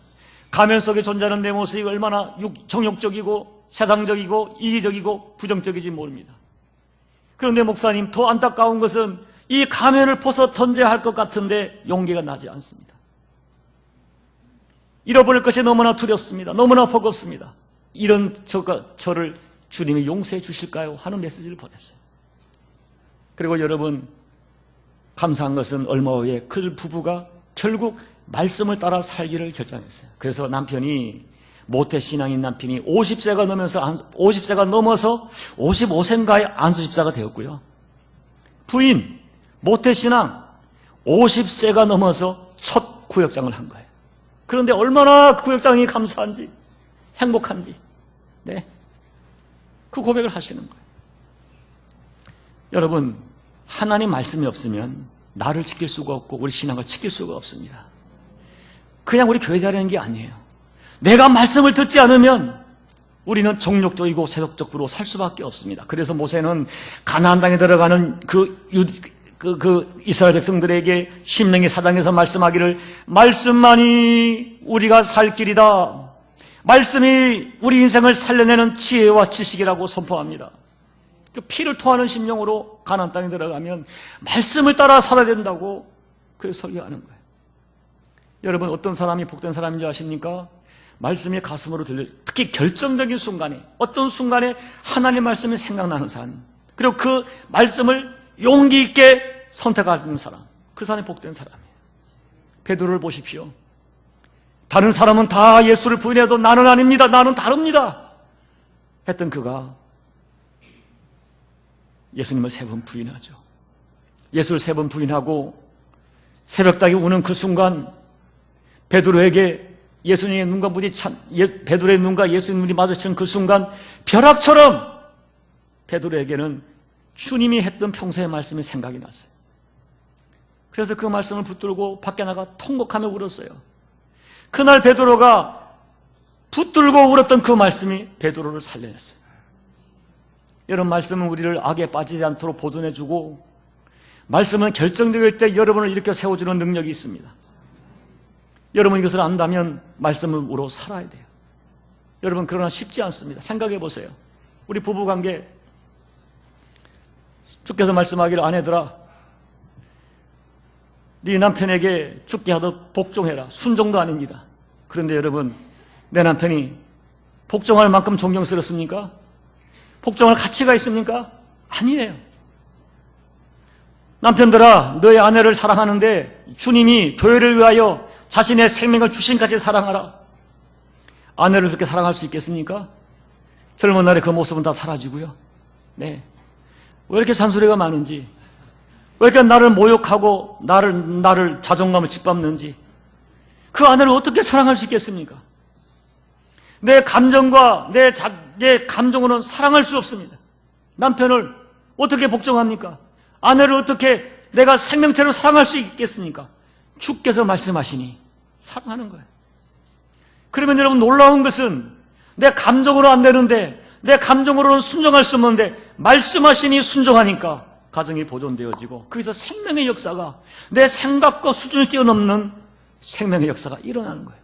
가면 속에 존재하는 내 모습이 얼마나 정욕적이고 세상적이고 이기적이고 부정적인지 모릅니다. 그런데 목사님, 더 안타까운 것은 이 가면을 벗어 던져야 할 것 같은데 용기가 나지 않습니다. 잃어버릴 것이 너무나 두렵습니다. 너무나 버겁습니다. 이런 저를 주님이 용서해 주실까요? 하는 메시지를 보냈어요. 그리고 여러분, 감사한 것은 얼마 후에 그 부부가 결국 말씀을 따라 살기를 결정했어요. 그래서 남편이 모태신앙인 남편이 50세가 넘어서 55세인가에 안수집사가 되었고요. 부인 모태신앙 50세가 넘어서 첫 구역장을 한 거예요. 그런데 얼마나 구역장이 감사한지 행복한지 그 고백을 하시는 거예요. 여러분, 하나님 말씀이 없으면 나를 지킬 수가 없고 우리 신앙을 지킬 수가 없습니다. 그냥 우리 교회 다니는 게 아니에요. 내가 말씀을 듣지 않으면 우리는 정욕적이고 세속적으로 살 수밖에 없습니다. 그래서 모세는 가나안 땅에 들어가는 그 이스라엘 백성들에게 신명기 4장에서 말씀하기를 말씀만이 우리가 살 길이다. 말씀이 우리 인생을 살려내는 지혜와 지식이라고 선포합니다. 그 피를 토하는 심령으로 가나안 땅에 들어가면 말씀을 따라 살아야 된다고 그렇게 설교하는 거예요. 여러분, 어떤 사람이 복된 사람인 줄 아십니까? 말씀이 가슴으로 들려, 특히 결정적인 순간에, 어떤 순간에 하나님의 말씀이 생각나는 사람, 그리고 그 말씀을 용기 있게 선택하는 사람, 그 사람이 복된 사람이에요. 베드로를 보십시오. 다른 사람은 다 예수를 부인해도 나는 아닙니다, 나는 다릅니다 했던 그가 예수님을 3번 부인하죠. 예수를 3번 부인하고 새벽닭이 우는 그 순간 베드로에게 예수님의 눈과 베드로의 눈과 예수님의 눈이 마주치는 그 순간 벼락처럼 베드로에게는 주님이 했던 평소의 말씀이 생각이 났어요. 그래서 그 말씀을 붙들고 밖에 나가 통곡하며 울었어요. 그날 베드로가 붙들고 울었던 그 말씀이 베드로를 살려냈어요. 이런 말씀은 우리를 악에 빠지지 않도록 보존해주고, 말씀은 결정적일 때 여러분을 일으켜 세워주는 능력이 있습니다. 여러분 이것을 안다면 말씀으로 살아야 돼요. 여러분, 그러나 쉽지 않습니다. 생각해 보세요. 우리 부부관계, 주께서 말씀하기를 아내들아, 네 남편에게 죽게 하듯 복종해라. 순종도 아닙니다. 그런데 여러분, 내 남편이 복종할 만큼 존경스럽습니까? 복종할 가치가 있습니까? 아니에요. 남편들아, 너의 아내를 사랑하는데 주님이 교회를 위하여 자신의 생명을 주신까지 사랑하라. 아내를 그렇게 사랑할 수 있겠습니까? 젊은 날의 그 모습은 다 사라지고요. 왜 이렇게 잔소리가 많은지, 왜 이렇게 나를 모욕하고 나를 자존감을 짓밟는지, 그 아내를 어떻게 사랑할 수 있겠습니까? 내 감정과 내 감정으로는 사랑할 수 없습니다. 남편을 어떻게 복종합니까? 아내를 어떻게 내가 생명체로 사랑할 수 있겠습니까? 주께서 말씀하시니 사랑하는 거예요. 그러면 여러분, 놀라운 것은 내 감정으로 안 되는데, 내 감정으로는 순종할 수 없는데 말씀하시니 순종하니까 가정이 보존되어지고, 거기서 생명의 역사가 내 생각과 수준을 뛰어넘는 생명의 역사가 일어나는 거예요.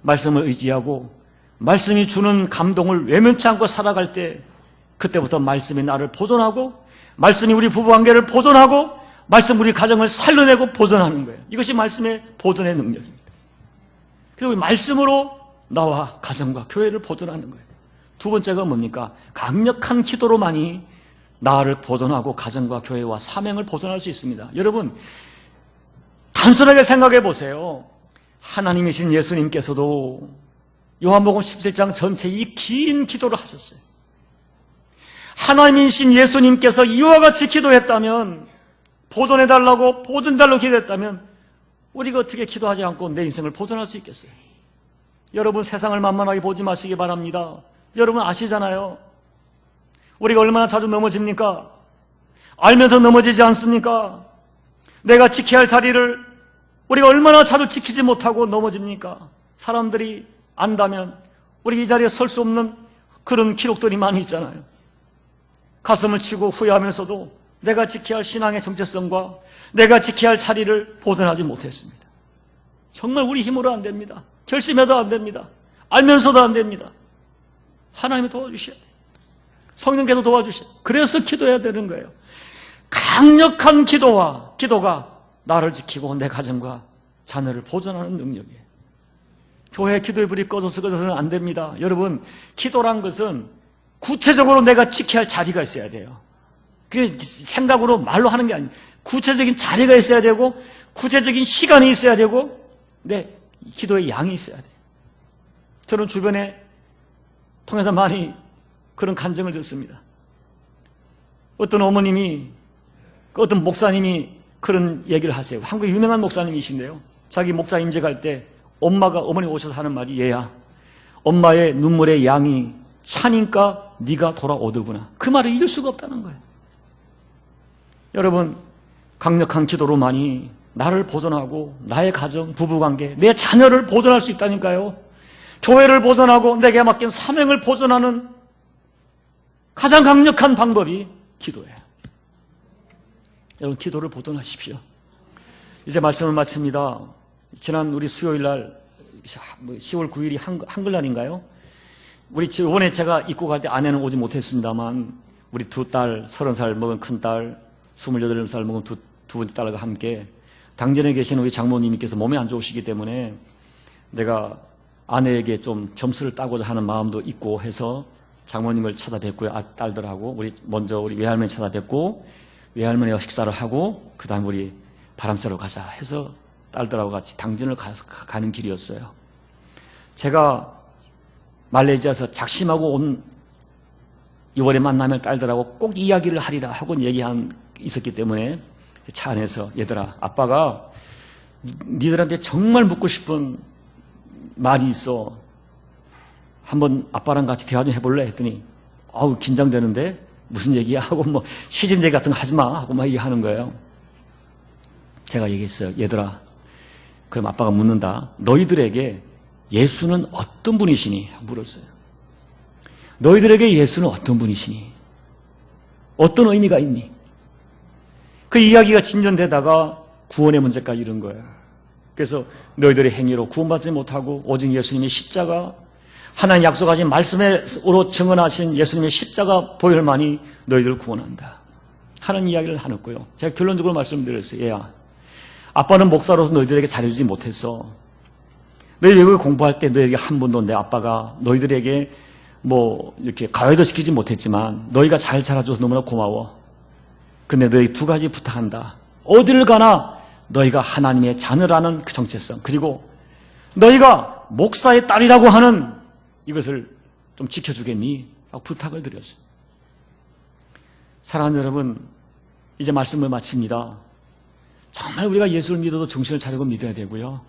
말씀을 의지하고 말씀이 주는 감동을 외면치 않고 살아갈 때 그때부터 말씀이 나를 보존하고 말씀이 우리 부부관계를 보존하고 말씀 우리 가정을 살려내고 보존하는 거예요. 이것이 말씀의 보존의 능력입니다. 그래서 우리 말씀으로 나와 가정과 교회를 보존하는 거예요. 두 번째가 뭡니까? 강력한 기도로만이 나를 보존하고 가정과 교회와 사명을 보존할 수 있습니다. 여러분, 단순하게 생각해 보세요. 하나님이신 예수님께서도 요한복음 17장 전체 이 긴 기도를 하셨어요. 하나님이신 예수님께서 이와 같이 기도했다면, 보존해달라고 보존달라고 기도했다면 우리가 어떻게 기도하지 않고 내 인생을 보존할 수 있겠어요? 여러분, 세상을 만만하게 보지 마시기 바랍니다. 여러분 아시잖아요. 우리가 얼마나 자주 넘어집니까? 알면서 넘어지지 않습니까? 내가 지켜야 할 자리를 우리가 얼마나 자주 지키지 못하고 넘어집니까? 사람들이 안다면 우리 이 자리에 설 수 없는 그런 기록들이 많이 있잖아요. 가슴을 치고 후회하면서도 내가 지켜야 할 신앙의 정체성과 내가 지켜야 할 자리를 보존하지 못했습니다. 정말 우리 힘으로 안 됩니다. 결심해도 안 됩니다. 알면서도 안 됩니다. 하나님이 도와주셔야 돼요. 성령께서 도와주셔야 돼요. 그래서 기도해야 되는 거예요. 강력한 기도가 나를 지키고 내 가정과 자녀를 보존하는 능력이에요. 교회 기도의 불이 꺼져서는 안 됩니다. 여러분, 기도란 것은 구체적으로 내가 지켜야 할 자리가 있어야 돼요. 그게 생각으로 말로 하는 게 아니에요. 구체적인 자리가 있어야 되고 구체적인 시간이 있어야 되고 내 기도의 양이 있어야 돼요. 저는 주변에 통해서 많이 그런 간증을 듣습니다. 어떤 어머님이, 어떤 목사님이 그런 얘기를 하세요. 한국 유명한 목사님이신데요. 자기 목사 임재 갈 때 어머니 오셔서 하는 말이, 얘야, 엄마의 눈물의 양이 차니까 네가 돌아오더구나. 그 말을 잊을 수가 없다는 거예요. 여러분, 강력한 기도로만이 나를 보존하고 나의 가정, 부부관계, 내 자녀를 보존할 수 있다니까요. 교회를 보존하고 내게 맡긴 사명을 보존하는 가장 강력한 방법이 기도예요. 여러분, 기도를 보존하십시오. 이제 말씀을 마칩니다. 지난 우리 수요일 날 10월 9일이 한글날인가요? 우리 이번에 제가 입고 갈 때 아내는 오지 못했습니다만 우리 두 딸, 30살 먹은 큰 딸, 28살 먹은 두 번째 딸과 함께 당전에 계신 우리 장모님께서 몸이 안 좋으시기 때문에 내가 아내에게 좀 점수를 따고자 하는 마음도 있고 해서 장모님을 찾아뵙고요. 딸들하고 먼저 우리 외할머니 찾아뵙고 외할머니와 식사를 하고 그 다음 우리 바람 쐬러 가자 해서 딸들하고 같이 당전을 가는 길이었어요. 제가 말레이시아에서 작심하고 온 6월에 만나면 딸들하고 꼭 이야기를 하리라 하고 있었기 때문에 차 안에서, 얘들아, 아빠가 니들한테 정말 묻고 싶은 말이 있어. 한번 아빠랑 같이 대화 좀 해볼래? 했더니 아우 긴장되는데 무슨 얘기야? 하고 시집 얘기 같은 거 하지 마 하고 얘기하는 거예요. 제가 얘기했어요. 얘들아, 그럼 아빠가 묻는다. 너희들에게 예수는 어떤 분이시니? 물었어요. 너희들에게 예수는 어떤 분이시니? 어떤 의미가 있니? 그 이야기가 진전되다가 구원의 문제까지 이른 거예요. 그래서 너희들의 행위로 구원받지 못하고 오직 예수님의 십자가, 하나님 약속하신 말씀으로 증언하신 예수님의 십자가 보혈만이 너희들을 구원한다 하는 이야기를 하였고요. 제가 결론적으로 말씀드렸어요. 얘야, 아빠는 목사로서 너희들에게 잘해주지 못했어. 너희 외국에 공부할 때 너희에게 한 번도 내 아빠가 너희들에게 이렇게 가외도 시키지 못했지만 너희가 잘 자라줘서 너무나 고마워. 근데 너희 두 가지 부탁한다. 어디를 가나 너희가 하나님의 자녀라는 그 정체성, 그리고 너희가 목사의 딸이라고 하는 이것을 좀 지켜주겠니? 라고 부탁을 드렸어요. 사랑하는 여러분, 이제 말씀을 마칩니다. 정말 우리가 예수를 믿어도 정신을 차리고 믿어야 되고요.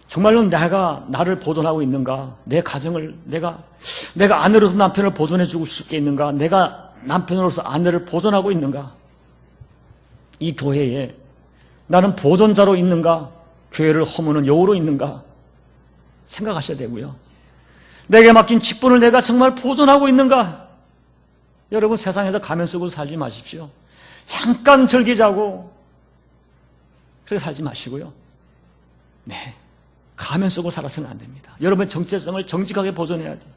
정말로 내가 나를 보존하고 있는가? 내 가정을 내가 아내로서 남편을 보존해 주고 싶게 있는가? 내가 남편으로서 아내를 보존하고 있는가? 이 교회에 나는 보존자로 있는가? 교회를 허무는 여우로 있는가? 생각하셔야 되고요. 내게 맡긴 직분을 내가 정말 보존하고 있는가? 여러분, 세상에서 가면 쓰고 살지 마십시오. 잠깐 즐기자고 그렇게 살지 마시고요. 네, 가면 쓰고 살아서는 안 됩니다. 여러분 정체성을 정직하게 보존해야 돼요.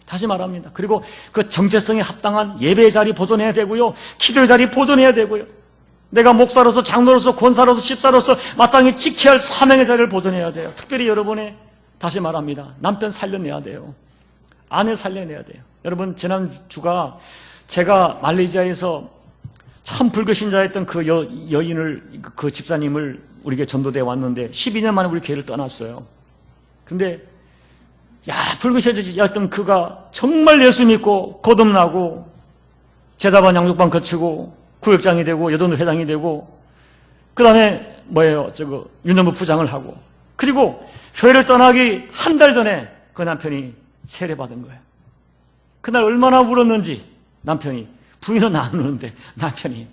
다시 말합니다. 그리고 그 정체성에 합당한 예배의 자리 보존해야 되고요, 기도의 자리 보존해야 되고요, 내가 목사로서 장로로서 권사로서 집사로서 마땅히 지켜야 할 사명의 자리를 보존해야 돼요. 특별히 여러분의, 다시 말합니다, 남편 살려내야 돼요. 아내 살려내야 돼요. 여러분 지난 주가 제가 말레이시아에서 참 불교신자였던 그 여인을, 그 집사님을 우리 교회 전도대에 왔는데 12년 만에 우리 교회를 떠났어요. 근데 불교신자였던 그가 정말 예수 믿고 거듭나고 제자반 양육반 거치고 구역장이 되고 여전도 회장이 되고 그 다음에 유년부 부장을 하고, 그리고 교회를 떠나기 한 달 전에 그 남편이 세례받은 거예요. 그날 얼마나 울었는지 남편이, 부인은 안 우는데 남편이,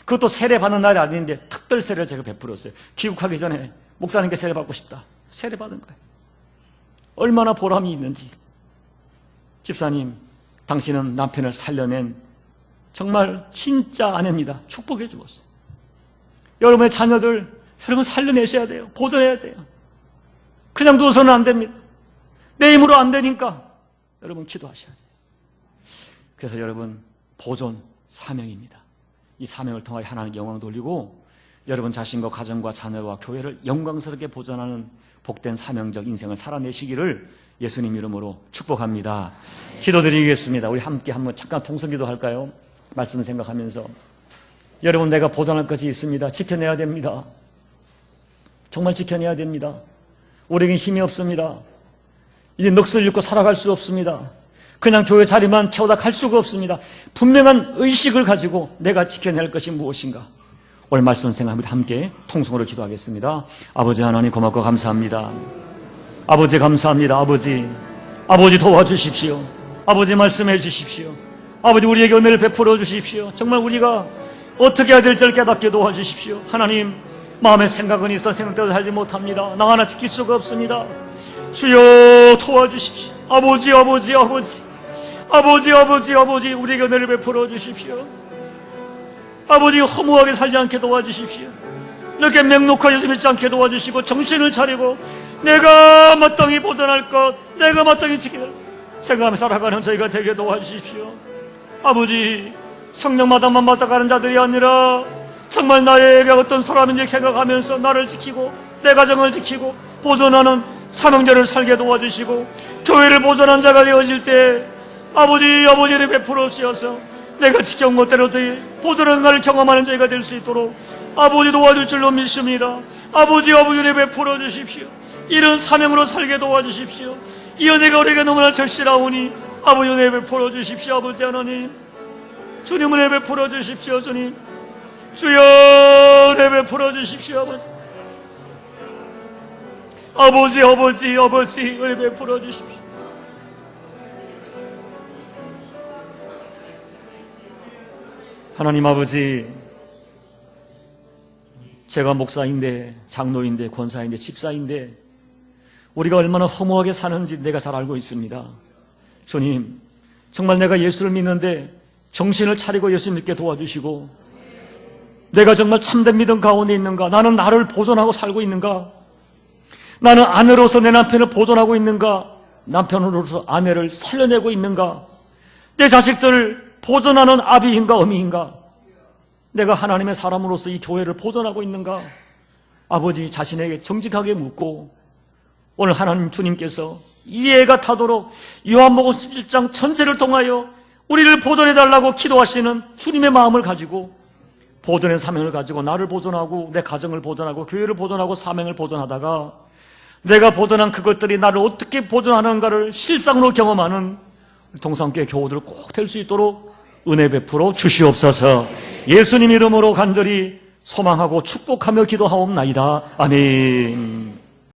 그것도 세례받는 날이 아닌데 특별 세례를 제가 베풀었어요. 귀국하기 전에 목사님께 세례받고 싶다. 세례받은 거예요. 얼마나 보람이 있는지. 집사님, 당신은 남편을 살려낸 정말 진짜 아내입니다. 축복해 주었어요. 여러분의 자녀들, 여러분 살려내셔야 돼요. 보존해야 돼요. 그냥 둬서는 안 됩니다. 내 힘으로 안 되니까 여러분 기도하셔야 돼요. 그래서 여러분 보존 사명입니다. 이 사명을 통하여 하나님께 영광 돌리고 여러분 자신과 가정과 자녀와 교회를 영광스럽게 보존하는 복된 사명적 인생을 살아내시기를 예수님 이름으로 축복합니다. 기도드리겠습니다. 우리 함께 한번 잠깐 통성기도 할까요? 말씀을 생각하면서. 여러분, 내가 보존할 것이 있습니다. 지켜내야 됩니다. 정말 지켜내야 됩니다. 우리에겐 힘이 없습니다. 이제 넋을 잃고 살아갈 수 없습니다. 그냥 교회 자리만 채우다 갈 수가 없습니다. 분명한 의식을 가지고 내가 지켜낼 것이 무엇인가. 오늘 말씀 생각합니다. 함께 통성으로 기도하겠습니다. 아버지 하나님 고맙고 감사합니다. 아버지 감사합니다. 아버지 도와주십시오. 아버지 말씀해 주십시오. 아버지 우리에게 은혜를 베풀어 주십시오. 정말 우리가 어떻게 해야 될지를 깨닫게 도와주십시오. 하나님, 마음의 생각은 있어 생각대로 살지 못합니다. 나 하나 지킬 수가 없습니다. 주여 도와주십시오. 아버지 우리에게 은혜를 베풀어 주십시오. 아버지 허무하게 살지 않게 도와주십시오. 이렇게 맹목하게 예수 믿지 않게 도와주시고 정신을 차리고 내가 마땅히 보존할 것, 내가 마땅히 지키는 생각하며 살아가는 저희가 되게 도와주십시오. 아버지, 성령마다만 맡아가는 자들이 아니라 정말 나에게 어떤 사람인지 생각하면서 나를 지키고 내 가정을 지키고 보존하는 사명자를 살게 도와주시고 교회를 보존한 자가 되어질 때 아버지를 베풀어 주셔서 내가 지켜온 것대로 보존한 것을 경험하는 저희가 될 수 있도록 아버지 도와줄 줄로 믿습니다. 아버지를 베풀어 주십시오. 이런 사명으로 살게 도와주십시오. 이 은혜가 우리에게 너무나 절실하오니 아버지 은혜 베풀어 주십시오. 아버지 하나님, 주님 은혜 베풀어 주십시오. 주님, 주여 은혜 베풀어 주십시오. 아버지 은혜 베풀어 주십시오. 하나님 아버지, 제가 목사인데 장로인데 권사인데 집사인데 우리가 얼마나 허무하게 사는지 내가 잘 알고 있습니다. 주님, 정말 내가 예수를 믿는데 정신을 차리고 예수 믿게 도와주시고 내가 정말 참된 믿음 가운데 있는가? 나는 나를 보존하고 살고 있는가? 나는 아내로서 내 남편을 보존하고 있는가? 남편으로서 아내를 살려내고 있는가? 내 자식들을 보존하는 아비인가 어미인가? 내가 하나님의 사람으로서 이 교회를 보존하고 있는가? 아버지 자신에게 정직하게 묻고 오늘 하나님 주님께서 이해가 타도록 요한복음 17장 전체를 통하여 우리를 보존해달라고 기도하시는 주님의 마음을 가지고 보존의 사명을 가지고 나를 보존하고 내 가정을 보존하고 교회를 보존하고 사명을 보존하다가 내가 보존한 그것들이 나를 어떻게 보존하는가를 실상으로 경험하는 동산교회 교우들 꼭 될 수 있도록 은혜 베풀어 주시옵소서. 예수님 이름으로 간절히 소망하고 축복하며 기도하옵나이다. 아멘.